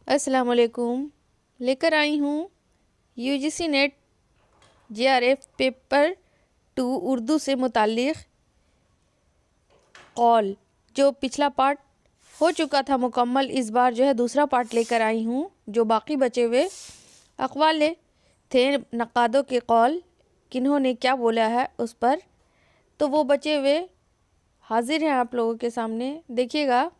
अस्सलाम वालेकुम। लेकर आई हूँ UGC net JRF paper 2 Urdu से मुताल्लिक़ कौल, जो पिछला पार्ट हो चुका था मुकम्मल। इस बार जो है दूसरा पार्ट लेकर आई हूँ। जो बाकी बचे हुए अक़वाल थे नक़ादों के कौल, किन्होंने क्या बोला है उस पर, तो वो बचे हुए हाजिर हैं आप लोगों के सामने। देखिएगा,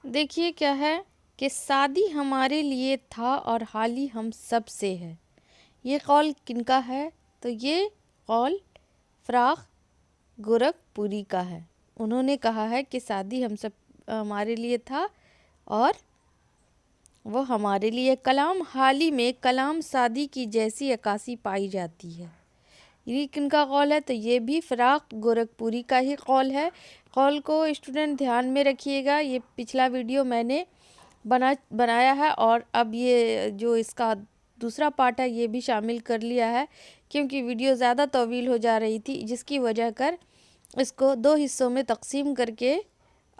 देखिए क्या है कि शादी हमारे लिए था और हाली हम सब से है। ये कौल किनका है? तो ये कौल फ़राख़ गोरखपुरी का है। उन्होंने कहा है कि शादी हम सब हमारे लिए था और वो हमारे लिए कलाम हाली में कलाम शादी की जैसी अक्कासी पाई जाती है। ये किनका कौल है? तो ये भी फ़राख़ गोरखपुरी का ही कौल है। कौल को स्टूडेंट ध्यान में रखिएगा। ये पिछला वीडियो मैंने बनाया है और अब ये जो इसका दूसरा पार्ट है ये भी शामिल कर लिया है, क्योंकि वीडियो ज़्यादा तवील हो जा रही थी, जिसकी वजह कर इसको 2 हिस्सों में तकसीम करके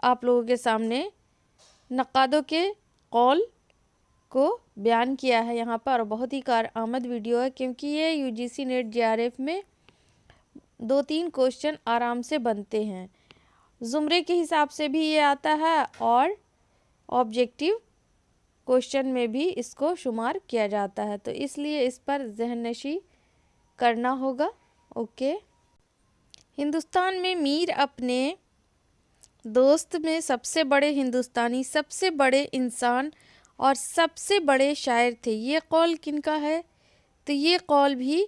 आप लोगों के सामने नक़ादों के कौल को बयान किया है यहाँ पर। और बहुत ही कारआमद वीडियो है, क्योंकि ये यूजीसी नेट जेआरएफ में 2-3 क्वेश्चन आराम से बनते हैं। ज़ुमरे के हिसाब से भी ये आता है और ऑब्जेक्टिव क्वेश्चन में भी इसको शुमार किया जाता है, तो इसलिए इस पर ज़हननशी करना होगा। ओके। हिंदुस्तान में मीर अपने दोस्त में सबसे बड़े हिंदुस्तानी, सबसे बड़े इंसान और सबसे बड़े शायर थे। ये कौल किनका है? तो ये कौल भी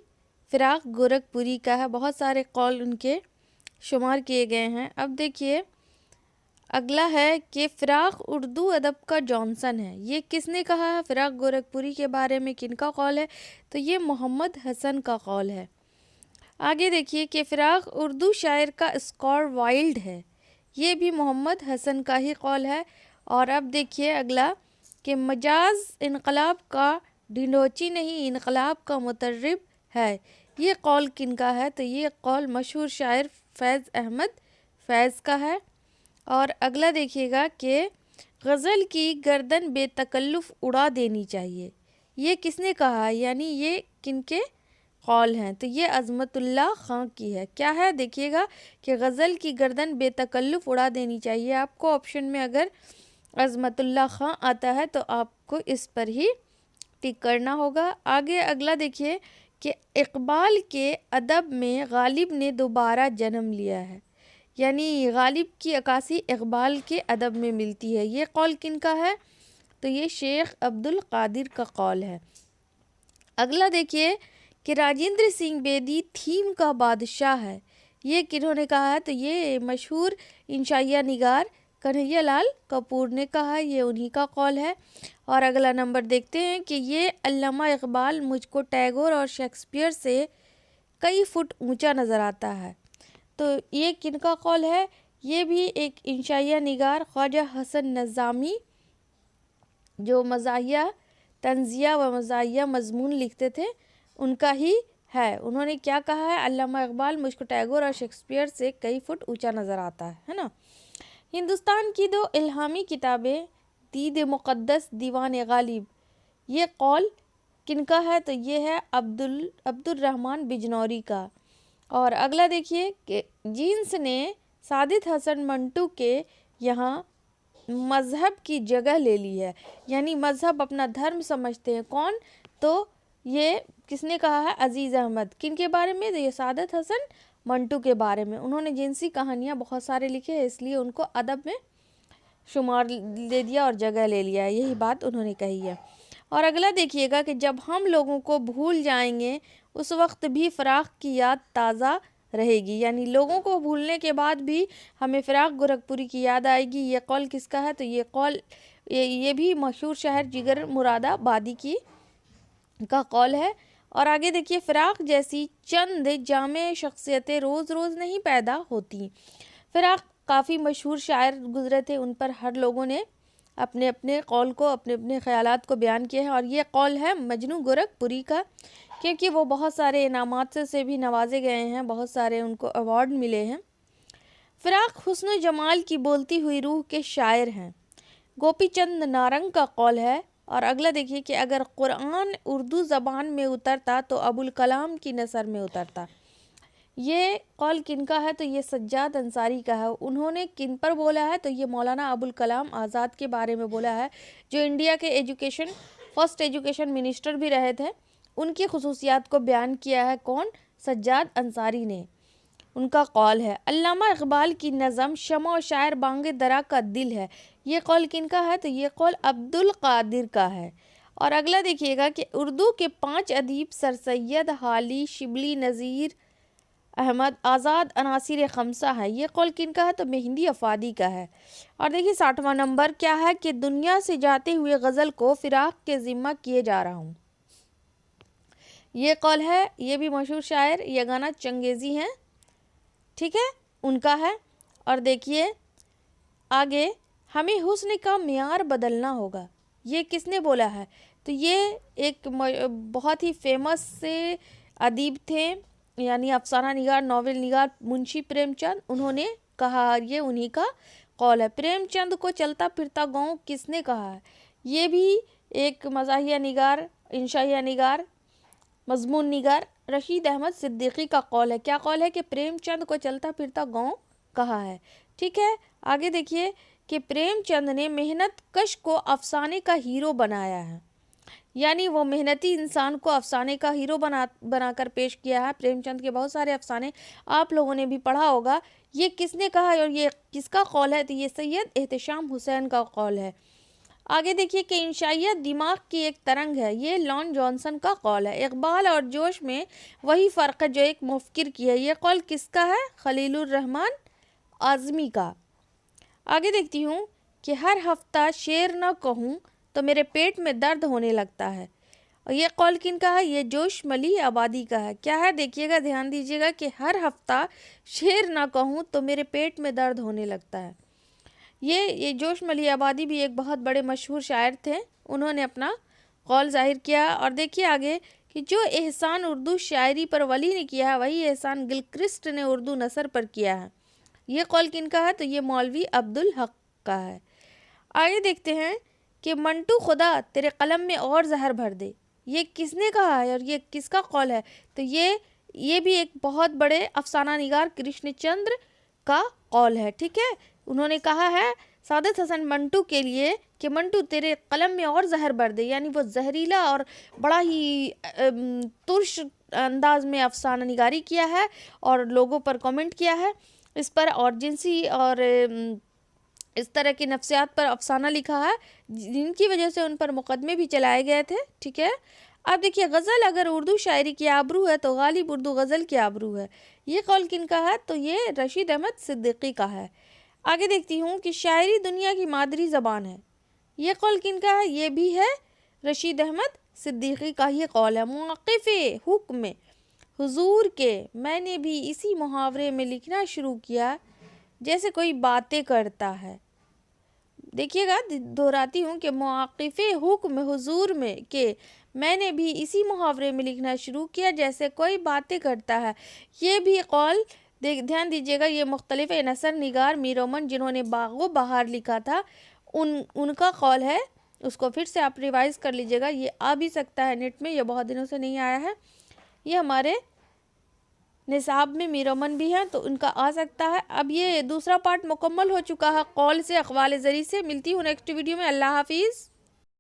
फ़राख़ गोरखपुरी का है। बहुत सारे कौल उनके शुमार किए गए हैं। अब देखिए अगला है कि फ़राख़ उर्दू अदब का जॉनसन है। ये किसने कहा है फ़राख़ गोरखपुरी के बारे में? किनका कौल है? तो ये मोहम्मद हसन का कौल है। आगे देखिए कि फ़राख़ उर्दू शायर का स्कॉर वाइल्ड है। ये भी मोहम्मद हसन का ही कौल है। और अब देखिए अगला कि मजाज इनकलाब का ढिंढोची नहीं, इनकलाब का मुतर्रिब है। ये कौल किनका है? तो ये कौल मशहूर शायर फैज़ अहमद फैज़ का है। और अगला देखिएगा कि गज़ल की गर्दन बेतकल्लुफ़ उड़ा देनी चाहिए। ये किसने कहा है? यानी ये किनके कौल हैं? तो ये अज़मतुल्लाह ख़ां की है। क्या है? देखिएगा कि गज़ल की गर्दन बेतकल्लुफ़ उड़ा देनी चाहिए। आपको ऑप्शन में अगर अज़मतुल्लाह ख़ां आता है तो आपको इस पर ही टिक करना होगा। आगे अगला देखिए कि इक़बाल के अदब में गालिब ने दोबारा जन्म लिया है। यानी गालिब की अक्कासी इक़बाल के अदब में मिलती है। ये कौल किनका है? तो ये शेख अब्दुल क़ादिर का कौल है। अगला देखिए कि राजेंद्र सिंह बेदी थीम का बादशाह है। ये किन्होंने कहा है? तो ये मशहूर इंशाइया निगार कन्हैया लाल कपूर ने कहा है। ये उन्हीं का कौल है। और अगला नंबर देखते हैं कि ये अल्लामा इक़बाल मुझको टैगोर और शेक्सपियर से कई फुट ऊंचा नज़र आता है। तो ये किनका कौल है? ये भी एक इंशाइया निगार ख्वाजा हसन नज़ामी, जो मज़ाहिया तंज़िया व मज़ाहिया मज़मून लिखते थे, उनका ही है। उन्होंने क्या कहा है? अल्लामा इक़बाल मुझको टैगोर और शेक्सपियर से कई फुट ऊंचा नज़र आता है ना। हिंदुस्तान की 2 इल्हामी किताबें, दीद मुक़द्दस, दीवान गालिब, ये कौल किनका है? तो ये है अब्दुर्रहमान बिजनौरी का। और अगला देखिए कि जीन्स ने सादित हसन मंटू के यहाँ मज़हब की जगह ले ली है। यानी मज़हब अपना धर्म समझते हैं। कौन? तो ये किसने कहा है? अज़ीज़ अहमद। किन के बारे में? तो ये सादित हसन मंटू के बारे में। उन्होंने जिनसी कहानियाँ बहुत सारे लिखे हैं, इसलिए उनको अदब में शुमार दे दिया और जगह ले लिया, यही बात उन्होंने कही है। और अगला देखिएगा कि जब हम लोगों को भूल जाएंगे उस वक्त भी फ़राख़ की याद ताज़ा रहेगी। यानी लोगों को भूलने के बाद भी हमें फ़राख़ गोरखपुरी की याद आएगी। ये कौल किसका है? तो ये कौल ये भी मशहूर शायर जिगर मुरादाबादी की का कौल है। और आगे देखिए फ़राख़ जैसी चंद जामे शख्सियतें रोज़ रोज़ नहीं पैदा होती। फ़राख़ काफ़ी मशहूर शायर गुज़रे थे, उन पर हर लोगों ने अपने अपने कौल को, अपने अपने ख़यालात को बयान किए हैं। और ये कौल है मजनू गोरखपुरी का, क्योंकि वो बहुत सारे इनामात से भी नवाजे गए हैं, बहुत सारे उनको अवार्ड मिले हैं। फ़राख़ हुस्न जमाल की बोलती हुई रूह के शायर हैं। گوپی چند نارنگ کا قول ہے۔ اور اگلا دیکھیے کہ اگر قرآن اردو زبان میں اترتا تو ابوالکلام کی نثر میں اترتا۔ یہ قول کن کا ہے؟ تو یہ سجاد انصاری کا ہے۔ انہوں نے کن پر بولا ہے؟ تو یہ مولانا ابوالکلام آزاد کے بارے میں بولا ہے، جو انڈیا کے فرسٹ ایجوکیشن منسٹر بھی رہے تھے۔ ان کی خصوصیات کو بیان کیا ہے کون؟ سجاد انصاری نے۔ ان کا قول ہے۔ علامہ اقبال کی نظم شمع و شاعر بانگ درا کا دل ہے، یہ قول کن کا ہے؟ تو یہ قول عبدالقادر کا ہے۔ اور اگلا دیکھیے گا کہ اردو کے 5 ادیب سر سید، حالی، شبلی، نذیر احمد، آزاد عناصر خمسہ ہے، یہ قول کن کا ہے؟ تو مہندی افادی کا ہے۔ اور دیکھیے 60واں نمبر کیا ہے کہ دنیا سے جاتے ہوئے غزل کو فراق کے ذمہ کیے جا رہا ہوں، یہ قول ہے۔ یہ بھی مشہور شاعر یگانہ چنگیزی ہیں، ٹھیک ہے، ان کا ہے۔ اور دیکھیے آگے، ہمیں حسن کا معیار بدلنا ہوگا، یہ کس نے بولا ہے؟ تو یہ ایک بہت ہی فیمس سے ادیب تھے، یعنی افسانہ نگار، ناول نگار منشی پریم چند، انہوں نے کہا، یہ انہی کا قول ہے۔ پریم چند کو چلتا پھرتا گاؤں کس نے کہا ہے؟ یہ بھی ایک مزاحیہ نگار، انشائیہ نگار، مضمون نگار رشید احمد صدیقی کا قول ہے۔ کیا قول ہے؟ کہ پریم چند کو چلتا پھرتا گاؤں کہا ہے، ٹھیک ہے۔ آگے دیکھیے کہ پریم چند نے محنت کش کو افسانے کا ہیرو بنایا ہے، یعنی وہ محنتی انسان کو افسانے کا ہیرو بنا کر پیش کیا ہے۔ پریم چند کے بہت سارے افسانے آپ لوگوں نے بھی پڑھا ہوگا۔ یہ کس نے کہا ہے اور یہ کس کا قول ہے؟ تو یہ سید احتشام حسین کا قول ہے۔ آگے دیکھیے کہ انشائیت دماغ کی ایک ترنگ ہے، یہ لان جانسن کا قول ہے۔ اقبال اور جوش میں وہی فرق ہے جو ایک مفکر کی ہے، یہ قول کس کا ہے؟ خلیل الرحمن اعظمی کا۔ آگے دیکھتی ہوں کہ ہر ہفتہ شعر نہ کہوں تو میرے پیٹ میں درد ہونے لگتا ہے، اور یہ قول کن کا ہے؟ یہ جوش ملی آبادی کا ہے۔ کیا ہے؟ دیکھیے گا، دھیان دیجیے گا کہ ہر ہفتہ شعر نہ کہوں تو میرے پیٹ میں درد ہونے لگتا ہے۔ یہ جوش ملی آبادی بھی ایک بہت بڑے مشہور شاعر تھے، انہوں نے اپنا قول ظاہر کیا۔ اور دیکھیے آگے کہ جو احسان اردو شاعری پر ولی نے کیا ہے، وہی احسان گلکرسٹ نے اردو نثر پر کیا ہے، یہ قول کن کا ہے؟ تو یہ مولوی عبدالحق کا ہے۔ آگے دیکھتے ہیں کہ منٹو خدا تیرے قلم میں اور زہر بھر دے، یہ کس نے کہا ہے اور یہ کس کا قول ہے؟ تو یہ بھی ایک بہت بڑے افسانہ نگار کرشن چندر کا قول ہے، ٹھیک ہے۔ انہوں نے کہا ہے سعادت حسن منٹو کے لیے کہ منٹو تیرے قلم میں اور زہر بھر دے، یعنی وہ زہریلا اور بڑا ہی ترش انداز میں افسانہ نگاری کیا ہے اور لوگوں پر کامنٹ کیا ہے اس پر، اور جنسی اور اس طرح کی نفسیات پر افسانہ لکھا ہے، جن کی وجہ سے ان پر مقدمے بھی چلائے گئے تھے، ٹھیک ہے۔ اب دیکھیے غزل اگر اردو شاعری کی آبرو ہے تو غالب اردو غزل کی آبرو ہے، یہ قول کن کا ہے؟ تو یہ رشید احمد صدیقی کا ہے۔ آگے دیکھتی ہوں کہ شاعری دنیا کی مادری زبان ہے، یہ قول کن کا ہے؟ یہ بھی ہے رشید احمد صدیقی کا ہی قول ہے۔ موقف حکم حضور کے میں نے بھی اسی محاورے میں لکھنا شروع کیا جیسے کوئی باتیں کرتا ہے، دیکھیے گا دہراتی ہوں کہ موقف حکم حضور میں کہ میں نے بھی اسی محاورے میں لکھنا شروع کیا جیسے کوئی باتیں کرتا ہے، یہ بھی قول دھیان دیجیے گا، یہ مختلف نثر نگار میر امن جنہوں نے باغ و بہار لکھا تھا ان کا قول ہے، اس کو پھر سے آپ ریوائز کر لیجیے گا، یہ آ بھی سکتا ہے نیٹ میں، یہ بہت دنوں سے نہیں آیا ہے، یہ ہمارے نصاب میں میر امن بھی ہیں تو ان کا آ سکتا ہے۔ اب یہ دوسرا پارٹ مکمل ہو چکا ہے قول سے، اقوال زری سے۔ ملتی ہوں نیکسٹ ویڈیو میں، اللہ حافظ۔